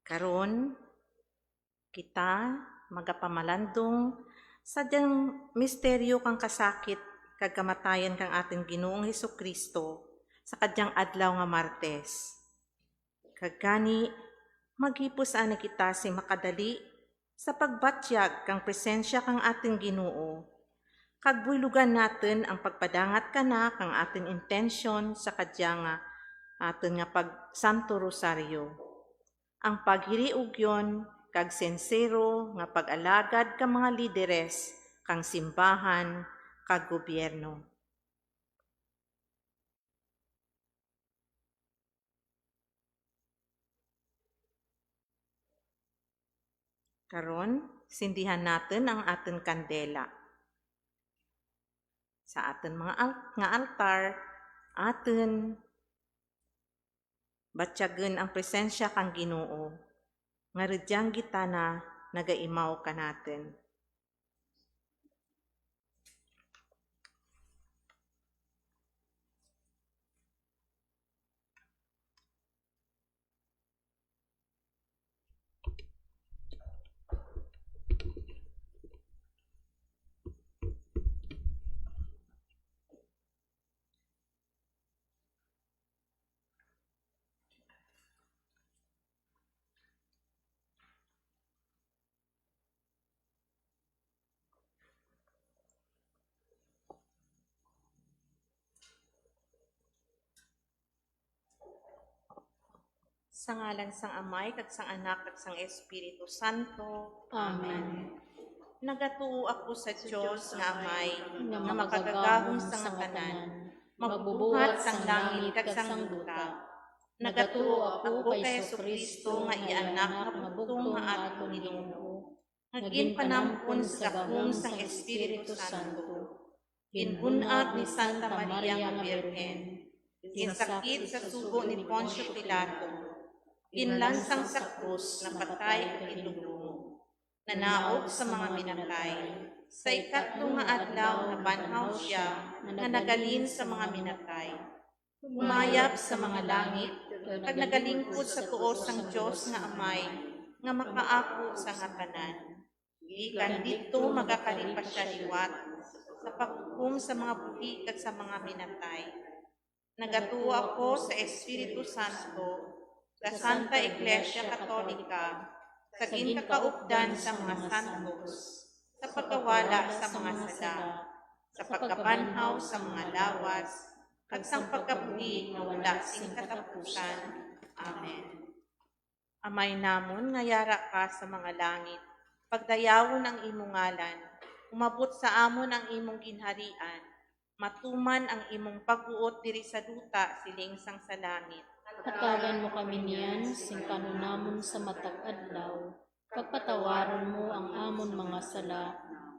Karon kita magapamalandong sadyang misteryo kang kasakit kag kamatayan kang ating Ginoong Hesukristo sa kadyang adlaw nga Martes. Kag gani maghipos ani kita si makadali sa pagbatyag kang presensya kang ating Ginoo. Kag buylugan natin ang pagpadangat kana kang ating intensyon sa kadyang atin nga pag Santo Rosario. Ang paghiriugyon kag sensero nga pag-alagad ka mga lideres kang simbahan kag gobyerno. Karon, sindihan natin ang ating kandela. Sa atin mga nga altar, atin batyagen ang presensya kang Ginoo. Nga redyang gitana nagaimaw ka natin. Sa ngalan sang Amay, kag sang Anak, kag sang Espiritu Santo. Amen. Nagatuo ako sa Diyos nga Amay, Nga nga makagagahom makagagahom sa sa nga tanan, tanan, magbubuhat sang langit kag sang duta. Nagatuo ako kay Jesucristo nga ianak nga bugtong nga aton Ginoo. Nagin panampun sa gahom sang Espiritu Santo. Ginbunag ni Santa Maria nga Birhen. Ginsakit sa sugo ni Poncio Pilato. Ginlansang sa krus, napatay ug gidugdungo. Nanaog sa mga minatay. Sa ikatlong nga adlaw nabanhaw siya nga nagalin sa mga minatay. Umayap sa mga langit, kag nagalingkod sa tuos sang Dios nga Amay, nga makaako sa nga tanan. Gikan didto magakalipas siya liwat sa paghukom sa mga buhi kag sa mga minatay. Nagatuo ako sa Espiritu Santo, sa Santa Iglesia Katolika, sa ginkaupdan sa mga santos, sa pagkawala sa mga sala, sa pagkabanhaw sa mga lawas, kag sa pagkabuhi nga wala sing katapusan. Amen. Amay namon nga yara ka sa mga langit, pagdayawon ang imong ngalan, umabot sa amon ang imong ginharian, matuman ang imong pagbuot diri sa duta siling sang sa langit. Hatagan mo kami niyan, sing kanunamon sa matag adlaw. Pagpatawaron mo ang amon mga sala,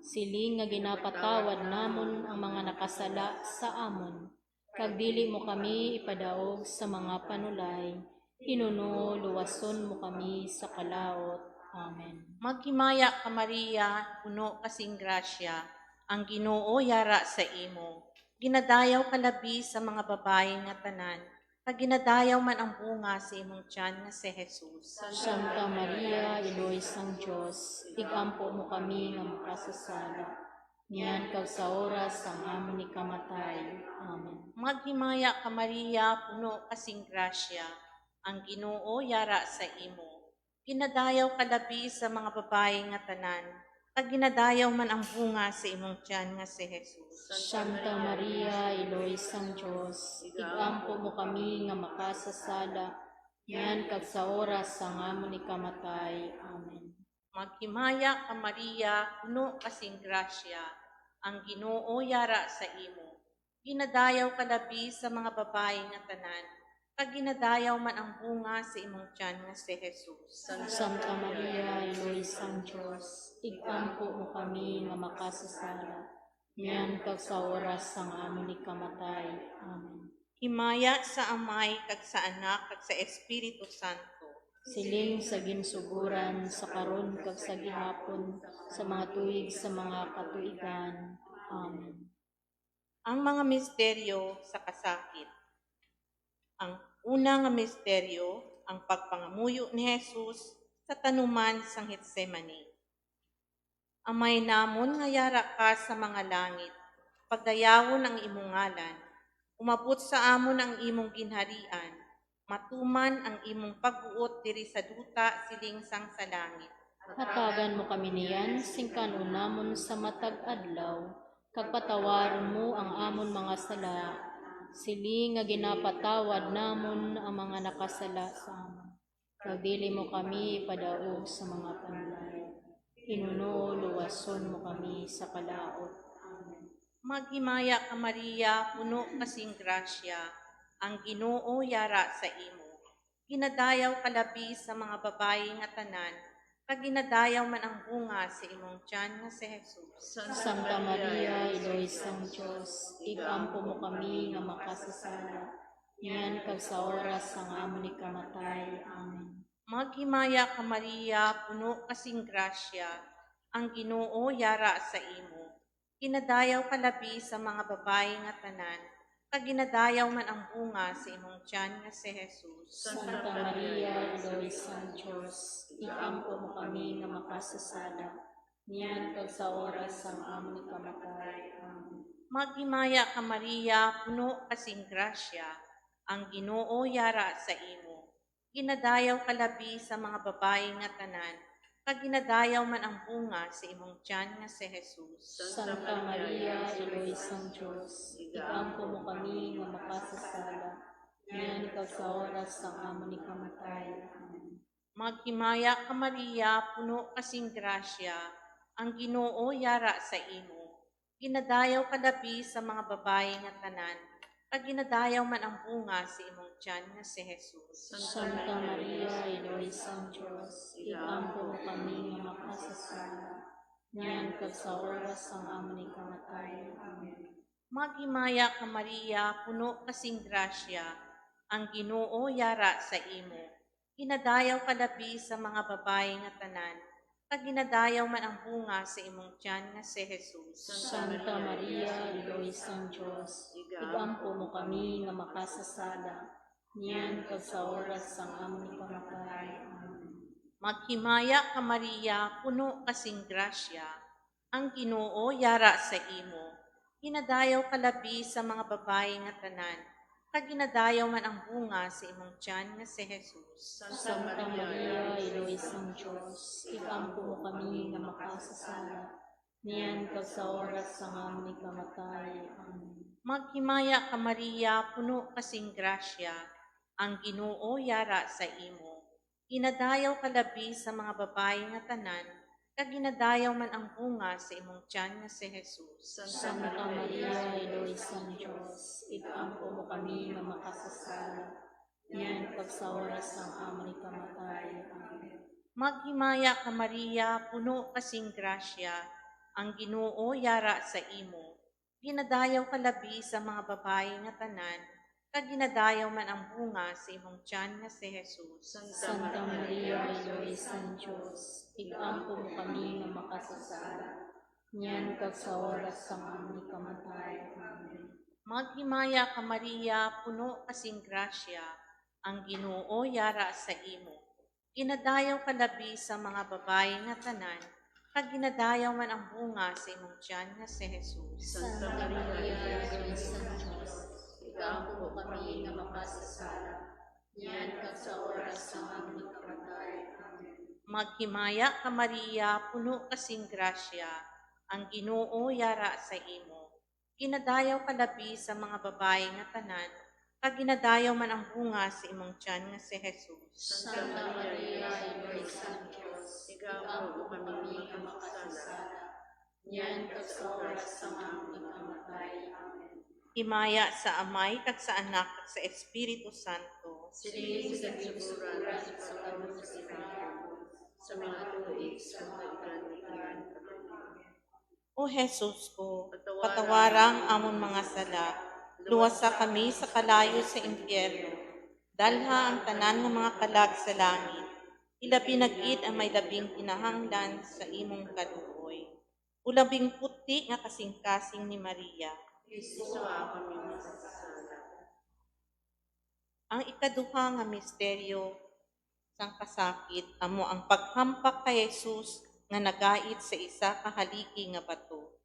siling nga ginapatawad namon ang mga nakasala sa amon. Kag dili mo kami ipadaog sa mga panulay, hinuno luwason mo kami sa kalaot. Amen. Maghimaya ka Maria, puno kasing grasya, ang Ginoo yara sa imo. Ginadayaw ka labi sa mga babae nga tanan, kag ginadayaw man ang bunga sa imong tiyan nga si Jesus. Santa Maria, Iloy sang Diyos, tigampo mo kami nga makasasala. Niyan kag sa oras sang amon ni kamatay. Amen. Maghimaya ka Maria, puno kasing grasya, ang Ginoo yara sa imo. Ginadayaw ka labi sa mga babae nga tanan, kag ginadayaw man ang bunga sa imong tiyan nga si Jesus. Santa Maria, Iloy sang Diyos, tigampo mo kami nga makasasala. Niyan kag sa oras sang amon ni kamatay. Amen. Maghimaya ka Maria, puno kasing grasya, ang Ginoo yara sa imo. Ginadayaw ka labi sa mga babae nga tanan, kag ginadayaw man ang bunga sa imong tiyan nga si Jesus. Santa Maria, Iloy sang Diyos, tigampo mo kami nga makasasala. Niyan kag sa oras sang amon ni kamatay. Amen. Himaya sa Amay, kag sa Anak, kag sa Espiritu Santo. Siling sa ginsuguran, sa karon kag sa gihapon, sa mga tuig sa mga katuigan. Amen. Ang mga misteryo sa kasakit. Ang una nga misteryo, ang pagpangamuyo ni Jesus sa tanuman sang Getsemani. Amay namon nga yara ka sa mga langit, pagdayawon ang imong ngalan, umabot sa amon ang imong ginharian, matuman ang imong pagbuot diri sa duta siling sang sa langit. Hatagan mo kami niyan, sing kanunamon sa matag adlaw, kag patawaron mo ang amon mga sala, sili nga ginapatawad namon ang mga nakasala sa amon. Kag dili mo kami ipadaog sa mga panlay. Inuno, luwason mo kami sa kalaot. Amen. Maghimaya ka Maria, puno kasing grasya, ang Ginoo yara sa imo. Ginadayaw kalabi sa mga babayi nga tanan, kag ginadayaw man ang bunga sa imong tiyan nga si Jesus. Santa Maria, Iloy sang Diyos, igampo mo kami nga makasasala, niyan kag sa oras sang amon ikamatay. Amen. Maghimaya ka Maria, puno kasing grasya, ang Ginoo yara sa imo. Ginadayaw kalabi sa mga babayi nga tanan, kag ginadayaw man ang bunga sa imong tiyan nga si Jesus. Santa Maria, Iloy sang Diyos, igampo mo kami nga makasasala, niyan kag sa oras sang amon ikamatay. Amen. Maghimaya ka Maria, puno kasing grasya, ang Ginoo yara sa imo. Ginadayaw kalabi sa mga babayi nga tanan, kag ginadayaw man ang bunga sa imong tiyan nga si Jesus. Santa Maria, Iloy sang Diyos, igampo mo kami nga makasasala, niyan kag sa oras sang amon ikamatay. Amen. Maghimaya ka Maria, puno kasing grasya, ang Ginoo yara sa imo. Ginadayaw kalabi sa mga babayi nga tanan, kag ginadayaw man ang bunga sa imong tiyan nga si Jesus. Santa Maria, Iloy sang Diyos, igampo mo kami nga makasasala, niyan kag sa oras sang amon ikamatay. Amen. Maghimaya ka Maria, puno kasing grasya, ang Ginoo yara sa imo. Ginadayaw kalabi sa mga babayi nga tanan, kag ginadayaw man ang bunga sa imong tiyan nga si Jesus. Santa Maria, Iloy sang Diyos, igampo mo kami nga makasasala, niyan kag sa oras sang amon ikamatay. Amen. Maghimaya ka Maria, puno kasing grasya, ang Ginoo yara sa imo. Ginadayaw kalabi sa mga babayi nga tanan, kag ginadayaw man ang bunga sa imong tiyan nga si Jesus. Santa Maria, Iloy sang Diyos, igampo mo kami nga makasasala, niyan kag sa oras sang amon ikamatay. Amen. Maghimaya ka Maria, puno kasing grasya, ang Ginoo yara sa imo. Ginadayaw kalabi sa mga babayi nga tanan, kag ginadayaw man ang bunga sa imong tiyan nga si Jesus. Santa Maria, Iloy sang Diyos, igampo mo kami nga makasasala, niyan kag sa oras sang amon ikamatay. Amen. Maghimaya ka Maria, puno kasing grasya, ang Ginoo yara sa imo. Ginadayaw kalabi sa mga babayi nga tanan, kag ginadayaw man ang bunga sa imong tiyan nga si Jesus. Santa Maria, Iloy sang Diyos, igampo mo kami nga makasasala, niyan kag sa oras sang amon ikamatay. Amen. Maghimaya ka Maria, puno kasing grasya, ang Ginoo yara sa imo. Ginadayaw kalabi sa mga babayi nga tanan, kag ginadayaw man ang bunga sa imong tiyan nga si Jesus. Santa Maria, Iloy sang Diyos, igampo mo kami nga makasasala, niyan kag sa oras sang amon ikamatay. Amen. Maghimaya ka Maria, puno kasing grasya, ang Ginoo yara sa imo. Ginadayaw kalabi sa mga babayi nga tanan, kag ginadayaw man ang bunga sa imong tiyan nga si Jesus. Santa Maria, Iloy sang Diyos, igampo mo kami nga makasasala, niyan kag sa oras sang amon ikamatay. Amen. Himaya sa Amay kag sa Anak kag sa Espiritu Santo. Sining sa gisusuran sa kanon sa Panginoon, sa mga tuig sa mga ikan-ikan. O Jesus ko, patawarang amon mga sala, luwasa kami sa kalayo sa impyerno, dalha ang tanan ng mga kalag sa langit, ilabi nagid ang may labing kinahanglan sa imong kaluoy. Ulabing puti nga kasing-kasing ni Maria. Ang ikaduha nga misteryo, sang kasakit, amo ang paghampak kay Jesus nga nagait sa isa ka haligi nga bato.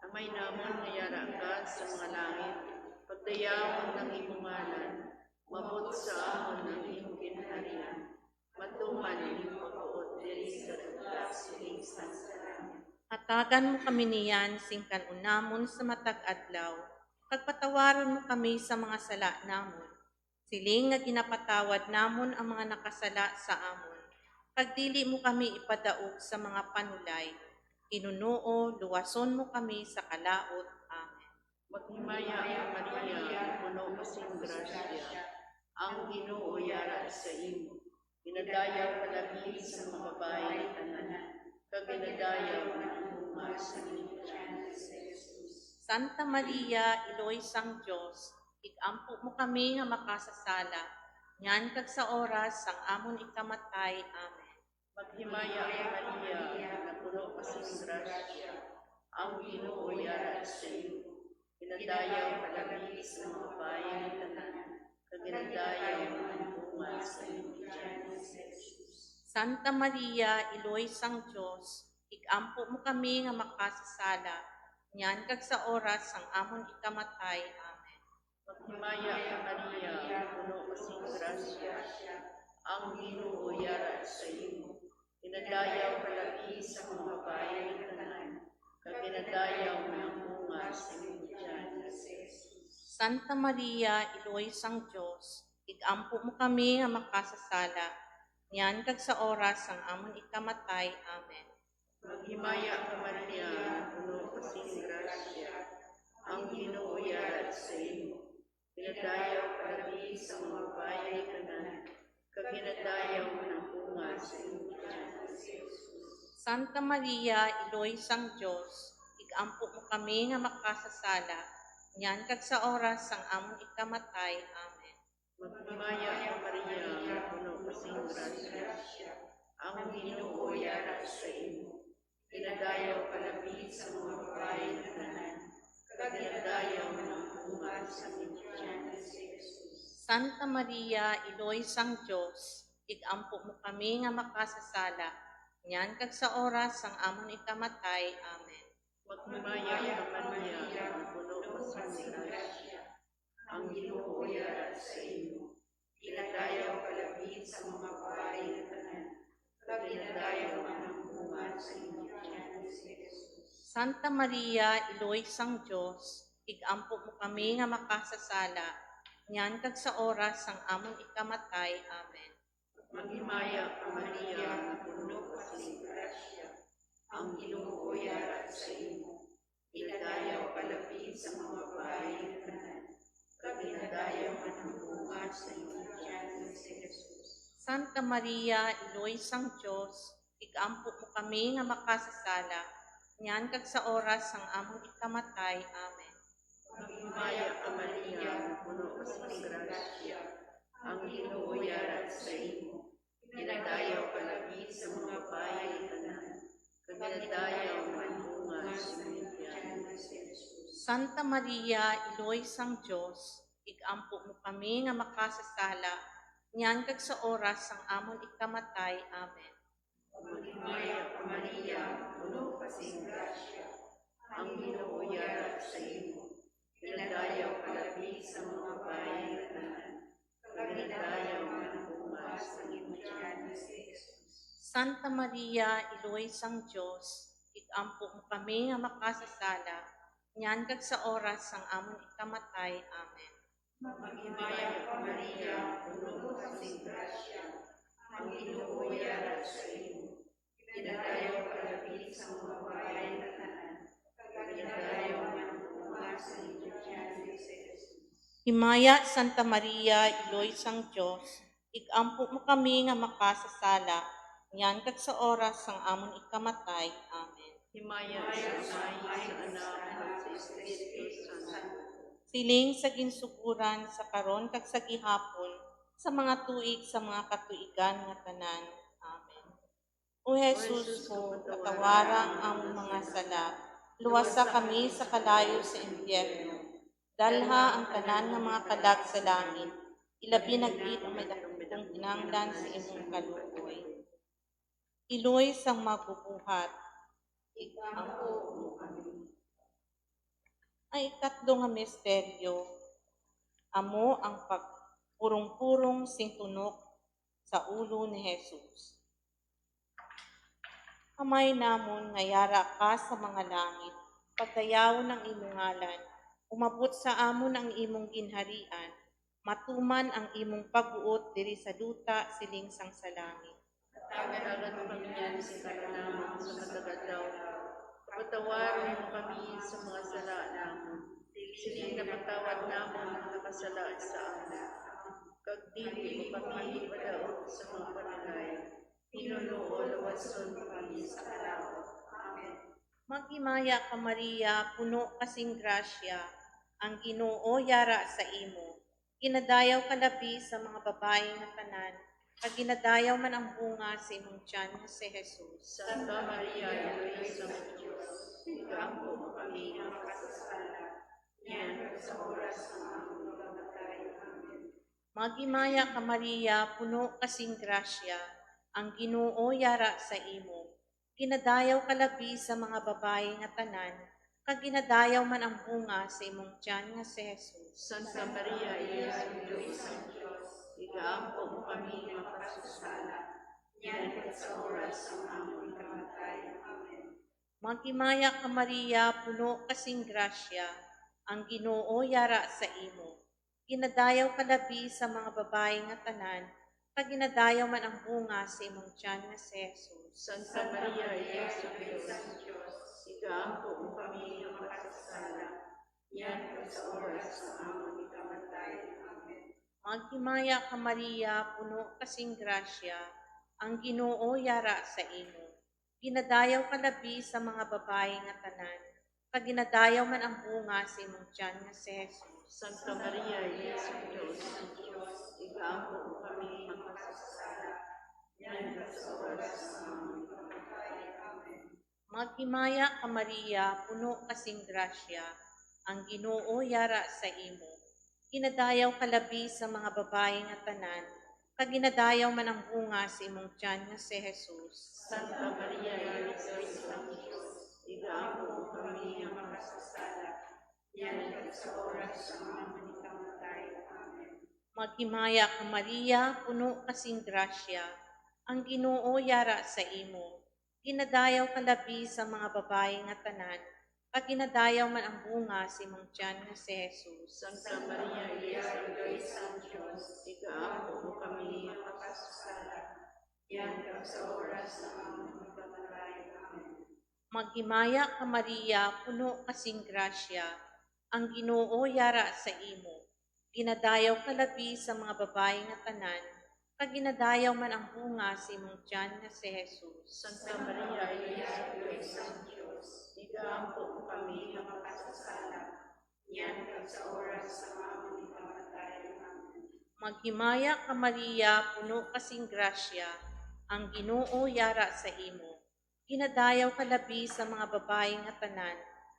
Amay namon nga yara ka sa mga langit, pagdayawon ng imong ngalan, mabot sa amon ng imong ginharian, matuman imong pagbuot diri sa dulas siling sa langit. Hatagan mo kami niyan singkan unamon sa matag adlaw, pagpatawaron mo kami sa mga sala namon. Siling nga ginapatawad namon ang mga nakasala sa amon. Pagdili mo kami ipadaog sa mga panulay, Kinunuo, luwason mo kami sa kalaot. Amen. Maghimaya ang Maria, puno kasing grasya, ang Ginoo yara sa imo. Ginadayaw palagi sa mga babae tanan, kaginadayaw ng bunga sa imo. Santa Maria, Iloy sang Diyos, igampo mo kami nga makasasala, ngan kag sa oras sang amon ikamatay. Amen. Maghimaya ang Maria, na puno kasing grasya, ang Ginoo yara sa imo. Ginadayaw palagi sa mga babae tanan, kaginadayaw ng bunga sa imo. Santa Maria, Iloy sang Diyos, igampo mo kami nga makasasala, ngan kag sa oras sang amon ikamatay. Amen. Maghimaya ang Maria, na puno kasing grasya, ang Ginoo yara sa imo. Ginadayaw palagi sa mga babae tanan, kaginadayaw ng bunga sa imo. Santa Maria, Iloy sang Diyos, igampo mo kami nga makasasala, ngan kag sa oras sang amon ikamatay. Amen. Maghimaya ang Maria, na puno kasing grasya, ang Ginoo yara sa imo. Ginadayaw palagi sa mga babae tanan, kaginadayaw ng bunga sa imo. Santa Maria, Iloy sang Diyos, igampo mo kami nga makasasala, ngan kag sa oras sang amon ikamatay. Amen. Maghimaya ang Maria, na puno kasing grasya, ang Ginoo yara sa imo. Ginadayaw palagi sa mga babae tanan, kaginadayaw ng bunga sa imo. Santa Maria, Iloy sang Diyos, igampo mo kami nga makasasala, ngan kag sa oras sang amon ikamatay. Amen. Maghimaya ang Maria, na puno kasing grasya, ang Ginoo yara sa imo. Ginadayaw palagi sa mga babae tanan, kaginadayaw ng bunga sa imo. Santa Maria, Iloy sang Diyos, igampo mo kami nga makasasala, ngan kag sa oras sang amon ikamatay. Amen. Maghimaya ang Maria, na puno kasing grasya, ang Ginoo yara sa imo. Ginadayaw palagi sa mga babae tanan, kaginadayaw ng bunga sa imo. Santa Maria, Iloy sang Diyos, igampo mo kami nga makasasala, ngan kag sa oras sang amon ikamatay. Amen. Maghimaya ang Maria, na puno kasing grasya, ang Ginoo yara sa imo. Ginadayaw palagi sa mga babae tanan, kaginadayaw ng bunga sa imo. Santa Maria, Iloy sang Diyos, igampo mo kami nga makasasala, ngan kag sa oras sang amon ikamatay. Amen. Maghimaya ang Maria, puno kasing grasya, ang Ginoo yara sa imo. Ginadayaw palagi sa mga babae tanan, kaginadayaw ng bunga sa imo. Santa Maria, Iloy sang Diyos, igampo mo kami nga makasasala, ngan kag sa oras sang amon ikamatay. Amen. Maghimaya ang Maria, puno kasing grasya, ang Ginoo yara sa imo. Ginadayaw palagi sa mga babae tanan, kaginadayaw ng bunga sa imo. Himaya, Santa Maria, Iloy sang Diyos, igampo mo kami nga makasasala, ngan kag sa oras sang amon ikamatay. Amen. Himaya sa Amay, sa Anak, at sa Espiritu Santo. Siling sa ginsuguran sa karon kag sa gihapon, sa mga tuig sa mga katuigan nga tanan. Amen. O Jesus ko, patawaran ang mga sala, luwasa kami sa kalayo sa impyerno, dalha ang tanan nga mga kalag sa langit, ilabi nagit ang may kung kinanglan sa imong kaluoy. Iloy sang mabubuhat, Ikampo mo kami. ay ikatlo nga misteryo, amo ang pagpurong-purong sing tunok sa ulo ni Jesus. Amay namon nga yara ka sa mga langit, pagdayaw ng imong ngalan, umabot sa amon ang imong ginharian, matuman ang imong pagbuot diri sa duta siling sang sa langit. Tagad kami niyan sa kanalaman sa matagadlaw. Kapatawaran mo kami sa mga sala namon. Siling napatawad namon ang nakasala sa amin. Kag dili mo kami padaot sa mga panalay. Pinuno o lawason mo kami sa kalawat. Amen. Maghimaya ka Maria, puno kasing grasya, ang Ginoo yara sa imo. Ginadayaw ka labi sa mga babae nga tanan, kag ginadayaw man ang bunga sa imong tiyan nga si Jesus. Santa Maria, Ina ng Diyos, ikampo mo kami ang makasasala. Yan sa oras ng aming pagkamatay. Amen. Maghimaya ka Maria, puno kasing grasya, ang Ginoo yara sa imo. Ginadayaw ka labi sa mga babae nga tanan, kag ginadayaw man ang bunga sa imong tiyan nga si Jesus. Santa Maria, Ina ng Diyos, ikampo mo kami ang makasasala. Yan sa oras ng aming pagkamatay. Amen. Maghimaya ka Maria, puno kasing grasya, ang Ginoo yara sa imo. Ginadayaw ka labi sa mga babae nga tanan, kag ginadayaw man ang bunga sa imong tiyan nga si Jesus. Santa Maria, Ina ng Diyos, ikampo mo kami ang makasasala. Yan sa oras ng aming pagkamatay. Amen. Maghimaya ka Maria, puno kasing grasya, ang Ginoo yara sa imo. Ginadayaw ka labi sa mga babae nga tanan, kag ginadayaw man ang bunga sa imong tiyan nga si Jesus. Santa Maria, Ina ng Diyos, ikampo mo kami ang makasasala. Yan sa oras ng aming pagkamatay. Amen. Maghimaya ka Maria, puno kasing grasya, ang Ginoo yara sa imo. Ginadayaw ka labi sa mga babae nga tanan, kag ginadayaw man ang bunga sa imong tiyan nga si Jesus. Santa Maria, Ina ng Diyos, ikampo mo kami ang makasasala. Yan sa oras ng aming pagkamatay. Amen. Maghimaya ka Maria, puno kasing grasya, ang Ginoo yara sa imo. Ginadayaw ka labi sa mga babae nga tanan, kag ginadayaw man ang bunga sa imong tiyan nga si Jesus. Santa Maria, Ina ng Diyos, ikampo mo kami ang makasasala. Yan sa oras ng aming pagkamatay. Amen. Maghimaya ka Maria, puno kasing grasya, ang Ginoo yara sa imo. Ginadayaw ka labi sa mga babae nga tanan, kag ginadayaw man ang bunga sa imong tiyan nga si Jesus. Santa Maria, Ina ng Diyos, ikampo mo kami ang makasasala. Yan sa oras ng aming pagkamatay. Amen. Maghimaya ka Maria, puno kasing grasya, ang Ginoo yara sa imo. Ginadayaw ka labi sa mga babae nga tanan,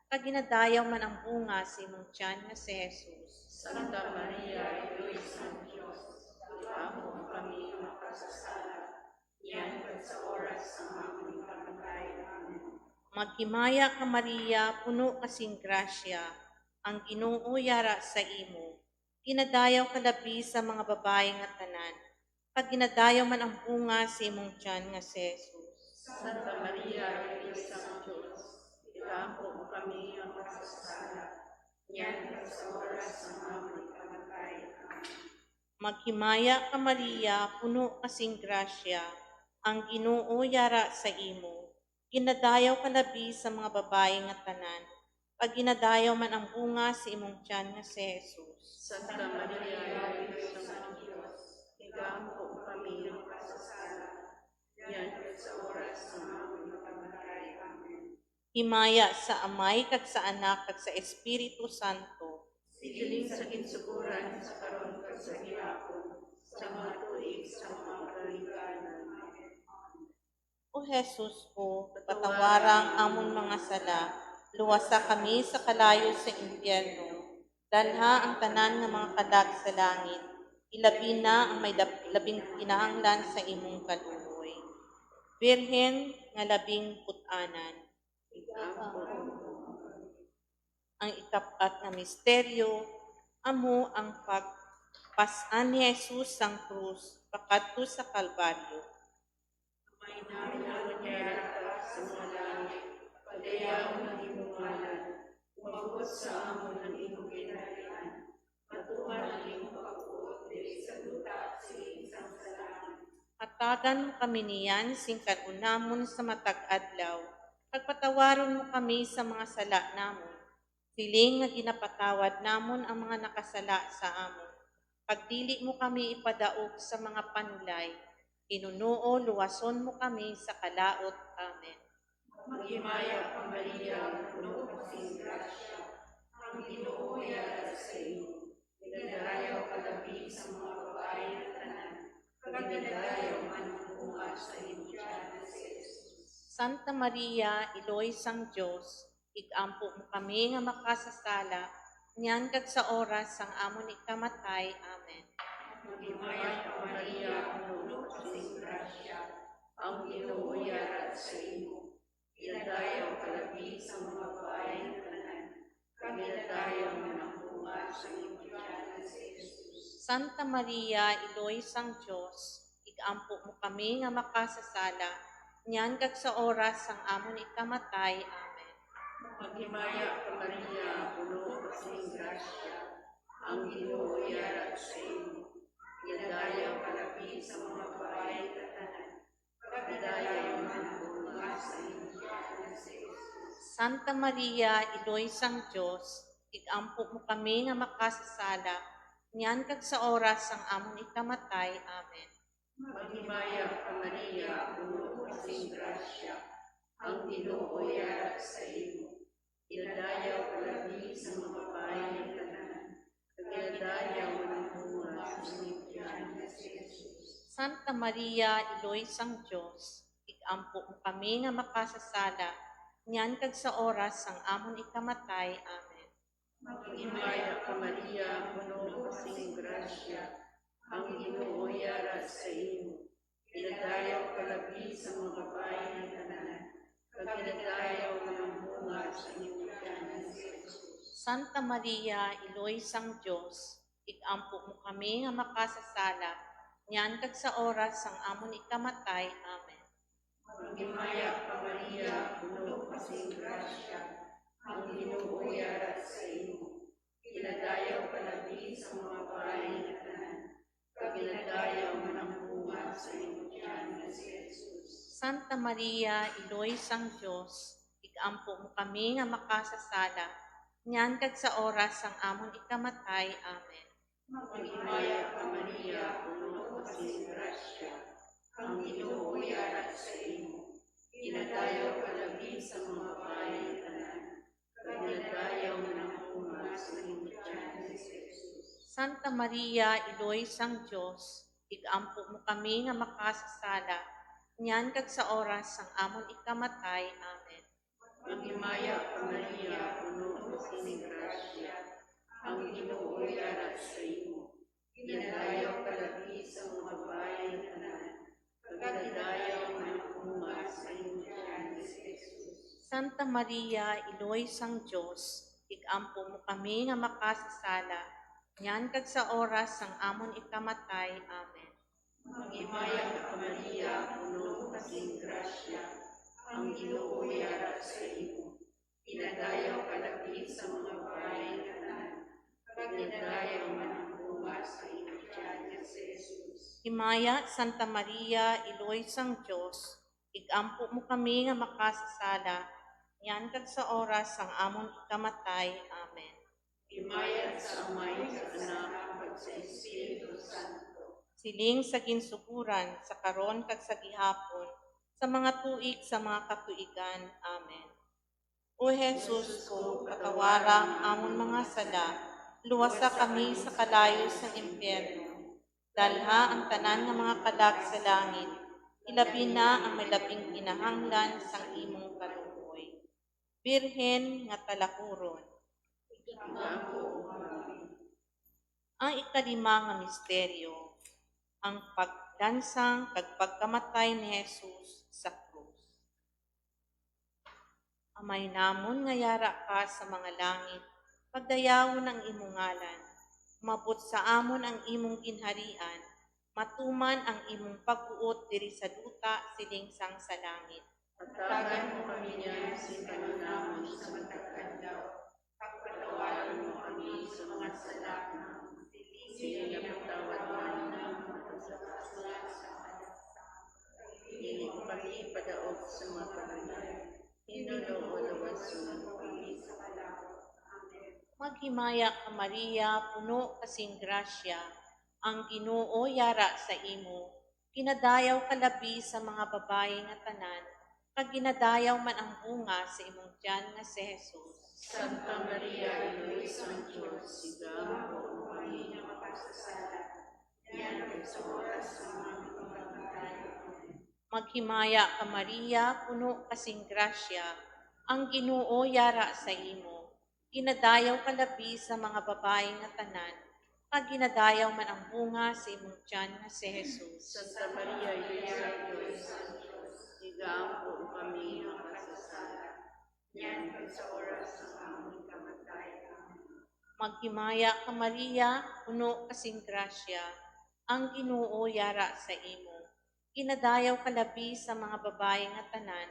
kag ginadayaw man ang bunga sa imong tiyan nga si Jesus. Santa Maria, Ina ng Diyos, ikampo mo kami ang makasasala. Yan sa oras ng aming pagkamatay. Amen. Maghimaya ka Maria, puno kasing grasya, ang Ginoo yara sa imo. Ginadayaw ka labi sa mga babae nga tanan, kag ginadayaw man ang bunga sa imong tiyan nga si Jesus. Santa Maria, Ina ng Diyos, ikampo mo kami ang makasasala. Yan sa oras ng aming pagkamatay. Amen. Maghimaya ka Maria, puno kasing grasya, ang Ginoo yara sa imo. Ginadayaw ka labi sa mga babae nga tanan, kag ginadayaw man ang bunga sa imong tiyan nga si Jesus. Santa Maria, Ina ng Diyos, ikampo mo kami ang makasasala. Yan sa oras ng aming pagkamatay. Amen. Himaya sa Amay kag sa Anak kag sa Espiritu Santo. Sigiling sa kinsuburan sa karon kag sa gihapon, sa mga tuig sa mga kalikanan. Amen. O Jesus ko, patawarang amon mga sala, luwasa kami sa kalayo sa impyerno, dalha ang tanan nga mga kalag sa langit, Ilabi na ang may labing kinahanglan sa imong kaluoy. Birhen nga labing put-anan. Ang ikapat na misteryo, amo ang pagpasan ni Jesus sang krus pakadto sa Kalbaryo. May namin ka sa mga langit, padayaw ng imong ngalan, umabot sa amon ng imong kinahanglan, matuman ang imong pagbuot diri sa duta sa isang salamin. Hatagan mo kami niyan sing kanunamon sa matag adlaw. Pagpatawaron mo kami sa mga sala namon. Siling nga ginapatawad namon ang mga nakasala sa amon. Pagdili mo kami ipadaog sa mga panulay. Inunuo, luwason mo kami sa kalaot. Amen. Maghimaya ka Maria, puno ka sa grasya, ang Ginoo yara sa imo. Pinadayaw ka labi sa mga babae na tanan, pinadayaw man ang bunga sa imo tiyan si Jesus. Santa Maria, Iloy sang Dios, igampo mo kami nga makasasala, niyan kag sa oras sang amon ikamatay. Amen. Maghimaya ka Maria, puno ka sa grasya, ang Ginoo yara sa imo. Pinadayaw ka labi sa mga babae na tanan, pinadayaw man ang bunga sa imo tiyan si Jesus. Santa Maria, Iloy sang Dios, igampo mo kami nga makasasala, niyan kag sa oras sang amon ikamatay. Amen. Maghimaya ka Maria, puno ka sa grasya, ang Ginoo yara sa imo. Pinadayaw ka labi sa mga babae na tanan, pinadayaw man ang bunga sa imo tiyan si Jesus. Santa Maria, Iloy sang Dios, igampo mo kami nga makasasala, niyan kag sa oras sang amon ikamatay. Amen. Maghimaya ka Maria, puno ka sa grasya, ang Ginoo yara sa imo. Pinadayaw ka labi sa mga babae na tanan, pinadayaw man ang bunga sa imo tiyan si Jesus. Santa Maria, Iloy sang Dios, igampo mo kami nga makasasala, niyan kag sa oras sang amon ikamatay. Amen. Maghimaya ka Maria, puno ka sa grasya, ang Ginoo yara sa imo. Pinadayaw ka labi sa mga babae na tanan, pinadayaw man ang bunga sa imo tiyan si Jesus. Santa Maria, Iloy sang Dios, igampo mo kami nga makasasala, niyan kag sa oras sang amon ikamatay. Amen. Maghimaya ka Maria, puno ka sa grasya, ang Ginoo yara sa imo. Pinadayaw ka labi sa mga babae na tanan, pinadayaw man ang bunga sa imo tiyan si Jesus. Santa Maria, Iloy sang Dios, igampo mo kami nga makasasala, niyan kag sa oras sang amon ikamatay. Amen. Maghimaya ka Maria, puno ka sa grasya, ang Ginoo yara sa imo. Pinadayaw ka labi sa mga babae na tanan, pinadayaw man ang bunga sa imo tiyan si Jesus. Santa Maria, Iloy sang Dios, igampo mo kami nga makasasala, niyan kag sa oras sang amon ikamatay. Amen. Maghimaya ka Maria, puno ka sa grasya, ang Ginoo yara sa imo. Pinadayaw ka labi sa mga babae na tanan, pinadayaw man ang bunga sa imo tiyan si Jesus. Santa Maria, Iloy sang Dios, igampo mo kami nga makasasala, niyan kag sa oras sang amon ikamatay. Amen. Maghimaya ka Maria, puno ka sa grasya, ang Ginoo yara sa imo. Pinadayaw ka labi sa mga babae na tanan, pinadayaw man ang bunga sa imo tiyan si Jesus. Himaya, Santa Maria, Iloy sang Dios, igampo mo kami nga makasasala, niyan kag sa oras sang amon ikamatay. Amen. Himaya sa Amay, sa Anak, ug sa Espiritu Santo. Siling sa ginsuguran, sa karon kag sa gihapon, sa mga tuig sa mga katuigan. Amen. O Jesus ko, patawaram amon mga sala, luwasa kami sa kalayo sa impyerno. Dalha ang tanan nga mga kalag sa langit, ilabi na ang may labing kinahanglan sang imong kaluoy. Birhen nga talakuron, Igampo kami. Ang ikalima nga misteryo, ang paglansang kag pagkamatay ni Jesus sa krus. Amay namon nga yara ka sa mga langit, pagdayawon ang imong ngalan, umabot sa amon ang imong ginharian, matuman ang imong pagbuot diri sa duta silingsang sa langit. Pagtagan mo kami niyan sa kanunamon sa matag-adlaw. Pagpatawaran mo kami sa mga sala namin. Sige na patawad namin ang mga kasalanan sa anak. Dili mo kami padaog sa mga pagkalan. Hinulo o lawason mo kami sa kalawang. Amen. Maghimaya ka Maria, puno kasing grasya, ang Ginoo yara sa imo. Kinadayaw ka labi sa mga babaye nga tanan, kag ginadayaw man ang bunga sa imong tiyan nga si Jesus. Santa Maria, Inoy ng Diyos, sigaw mo kami na makasasala. Yan sa oras ng aming pagkamatay. Maghimaya ka Maria, puno kasing grasya, ang Ginoo yara sa imo. Ginadayaw ka labi sa mga babae nga tanan, kag ginadayaw man ang bunga sa imong tiyan nga si Jesus. Santa Maria, Inoy ng Diyos, sigaw mo kami na makasasala. Yan sa oras ng aming pagkamatay. Maghimaya ka Maria, puno kasing grasya, ang Ginoo yara sa imo. Ginadayaw ka labi sa mga babae nga tanan,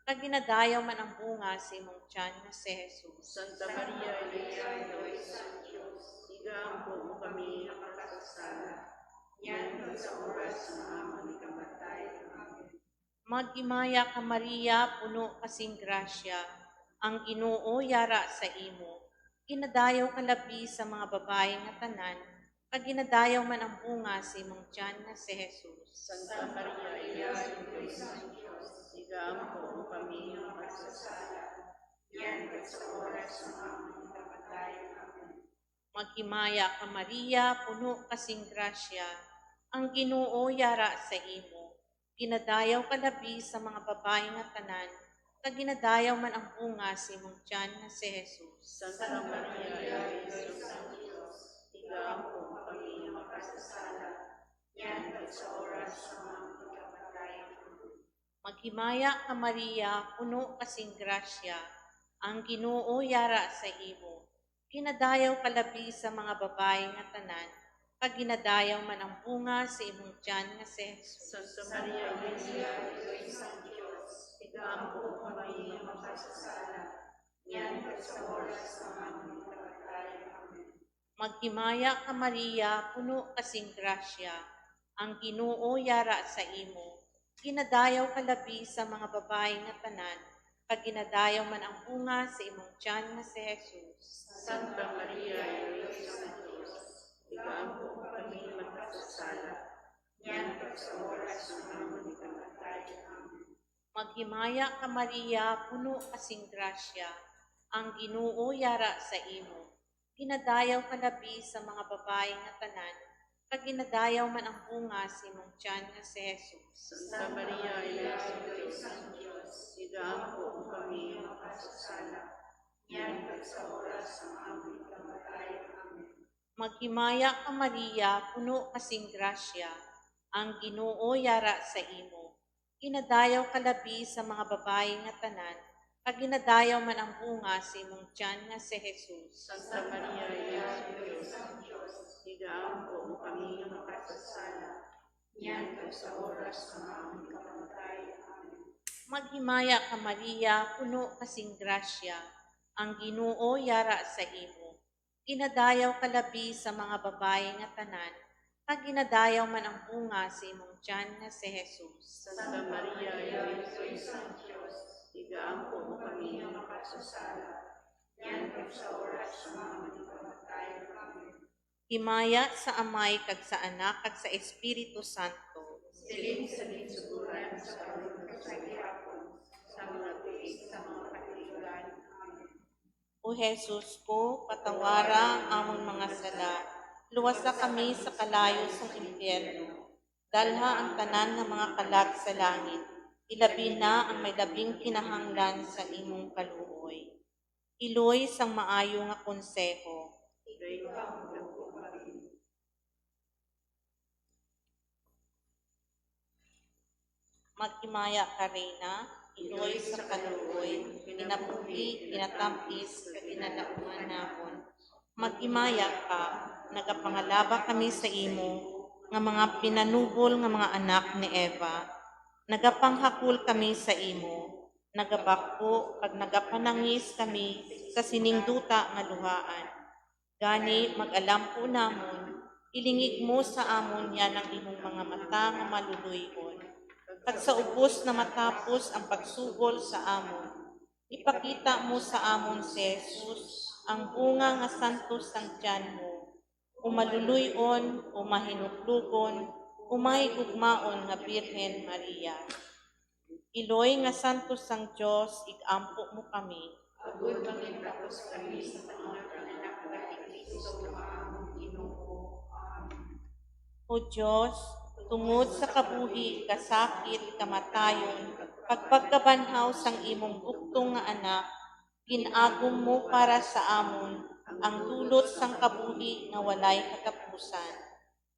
kag ginadayaw man ang bunga sa imong tiyan nga si Jesus. Santa Maria, Ina ng Diyos, sigaw mo kami na makasasala. Yan sa oras ng aming pagkamatay. Amen. Maghimaya ka Maria, puno kasing grasya, ang Ginoo yara sa imo. Ginadayaw ka labi sa mga babae nga tanan, kag ginadayaw man ang bunga sa imong tiyan nga si Jesus. Santa Maria, Ina ng Diyos, sigaw mo kami na makasasala. Yan sa oras ng aming pagkamatay. Amen. Maghimaya ka Maria, puno kasing grasya, ang Ginoo yara sa imo. Ginadayaw ka labi sa mga babae nga tanan, kag ginadayaw man ang bunga sa imong tiyan nga si Jesus. Santa Maria, Ina ng Diyos, sigaw mo kami na makasasala. Yan sa oras ng aming pagkamatay. Maghimaya ka Maria, puno kasing grasya, ang Ginoo yara sa imo. Ginadayaw ka labi sa mga babae nga tanan, kag ginadayaw man ang bunga sa imong tiyan nga si Jesus. Santa Maria, Ina ng Diyos, sigaw mo kami na makasasala. Yan sa oras ng aming pagkamatay. Amen. Maghimaya ka Maria, puno kasing grasya, ang Ginoo yara sa imo. Ginadayaw ka labi sa mga babae nga tanan, kag ginadayaw man ang bunga sa imong tiyan nga si Jesus. Santa Maria, Ina ng Diyos, sigaw mo kami na makasasala. Yan sa oras ng aming pagkamatay. Amen. Maghimaya ka Maria, puno kasing grasya, ang Ginoo yara sa imo. Ginadayaw ka labi sa mga babae nga tanan, kag ginadayaw man ang bunga sa imong tiyan nga si Jesus. Santa Maria, Ina ng Diyos, sigaw mo kami na makasasala. Yan sa oras ng aming pagkamatay. Amen. Maghimaya ka Maria, puno kasing grasya, ang Ginoo yara sa imo. Ginadayaw ka labi sa mga babae nga tanan, kag ginadayaw man ang bunga sa imong tiyan nga si Jesus. Santa Maria, Ina ng Diyos, sigaw mo kami na makasasala. Yan sa oras ng aming pagkamatay. Amen. Maghimaya ka Maria, puno kasing grasya, ang Ginoo yara sa imo. Ginadayaw ka labi sa mga babae nga tanan, kag ginadayaw man ang bunga sa imong tiyan nga si Jesus. Santa Maria, Ina ng Diyos, sigaw mo kami na makasasala. Yan sa oras ng aming pagkamatay. Amen. Himaya sa Amay kag sa Anak kag sa Espiritu Santo. Siling sa linsuguran sa karunong sa gihapon, sa mga tuig sa mga katigan. Amen. O Jesus ko, patawara ang among mga sala, luwasa kami sa kalayo sa impyerno. Dalha ang tanan ng mga kalag sa langit, ilabi na ang may labing kinahanglan sa imong kaluoy. Iloy sang maayo nga konseho, Ito'y pangulong kami. Magkimaya ka, Reyna, iloy sa kaluoy, pinapugi, pinatampis, kaginalauman namon. Magkimaya ka, nagapangalaba kami sa imo, nga mga pinanubol nga mga anak ni Eva. Nagapanghakul kami sa imo, nagabako kag nagapanangis kami sa siningduta nga luhaan. Gani mag-alam po namon, ilingig mo sa amon yan ang imong mga mata nga maluluyon. Kag sa ubos na matapos ang pagsugol sa amon, ipakita mo sa amon si Jesus, ang bunga nga santos ang tiyan mo, umaluluyon, umahinuklugon, umahigugmaon nga Birhen Maria. Iloy nga santos ang Diyos, igampo mo kami. Agud mangintakos kami sa mga pananakot ni Kristo ang Ginoo. O Diyos, tungod sa kabuhi, kasakit, kamatayon, pagpagkabanhaw sang imong buktong nga anak, ginagom mo para sa amon ang dulot sang kabuhi nga walay katapusan.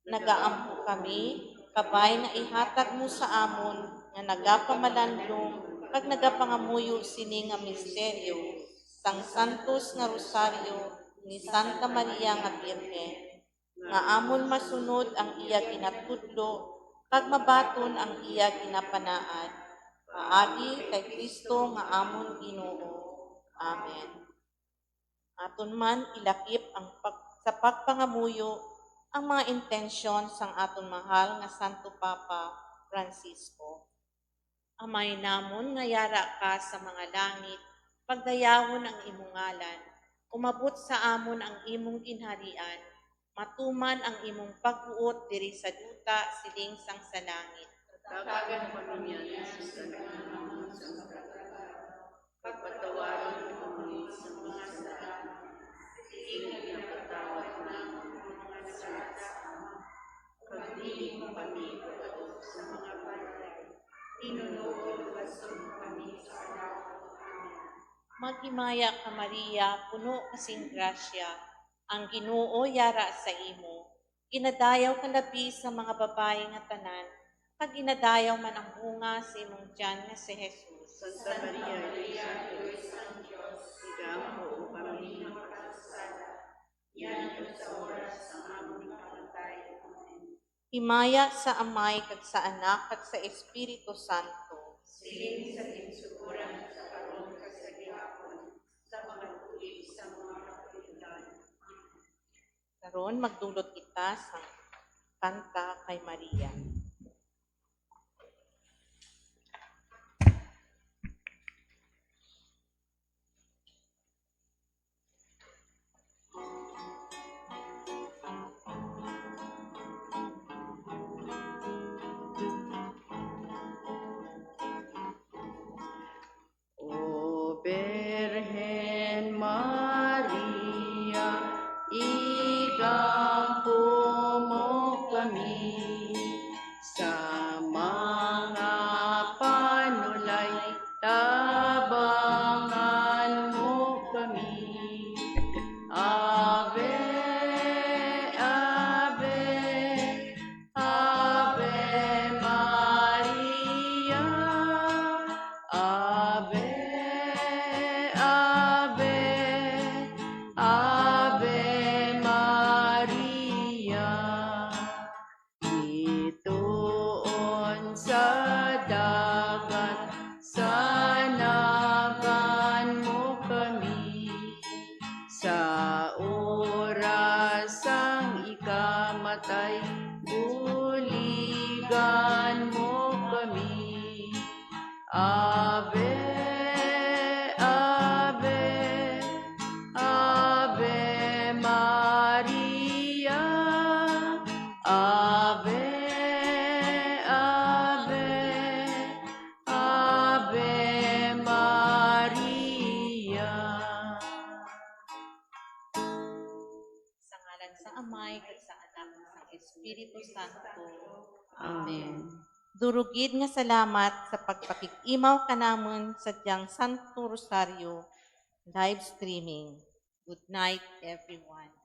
Nagaampo kami, kabay nga ihatag mo sa amon nga nagapamalandong kag nagapangamuyo sini nga misteryo sang santos nga rosaryo ni Santa Maria nga Birhen, nga amon masunod ang iya ginatudlo kag mabaton ang iya ginapanaad. Paagi kay Kristo nga amon Ginoo. Amen. Aton man ilakip sa pagpangamuyo ang mga intensyon sang aton mahal nga Santo Papa Francisco. Amay namon nga yara ka sa mga langit, pagdayawon ang imong ngalan, umabot sa amon ang imong ginharian, matuman ang imong pagbuot diri sa duta siling sang sa langit. Daghagan kami niyan sa kanang sa pagpatawaran kami sa mga sala. Hindi na patawad namin mga sala sa ama. Kag dili mo kami pagkadot sa mga patay. Tinunood wasod kami sa alawang. Amen. Maghimaya ka Maria, puno kasing grasya, ang Ginoo yara sa imo. Ginadayaw ka labi sa mga babae nga tanan, kag ginadayaw man ang bunga sa imong tiyan nga si Jesus. Santa Maria, Ina ng Diyos, igampo kami makasasala. Yan ang sa oras ng aming pagkatay. Amen. Himaya sa Amay kag sa Anak kag sa Espiritu Santo. Siling sa tinsuguran sa karon kasagihapon, sa mga tuig sa mga kapulitan. Karon magdulot kita sa kanta kay Maria. O Birhen Maria, igampo mo kami sa mga panulay, tabangan mo kami. Ave, Ave, Ave Maria. Ave, Ave, Ave Maria. Itoon sa dagat, sanagan mo kami. Sa oras ang ikamatay, buligan mo kami. Ave, Ave, Ave Maria. Ave, Ave, Ave Maria. Sa ngalan sa Amay kag sa Anak kag sa Espiritu Santo. Amen. Durugid nga salamat sa pagpakikimaw kanamon sa diyang Santo Rosario live streaming. Good night, everyone.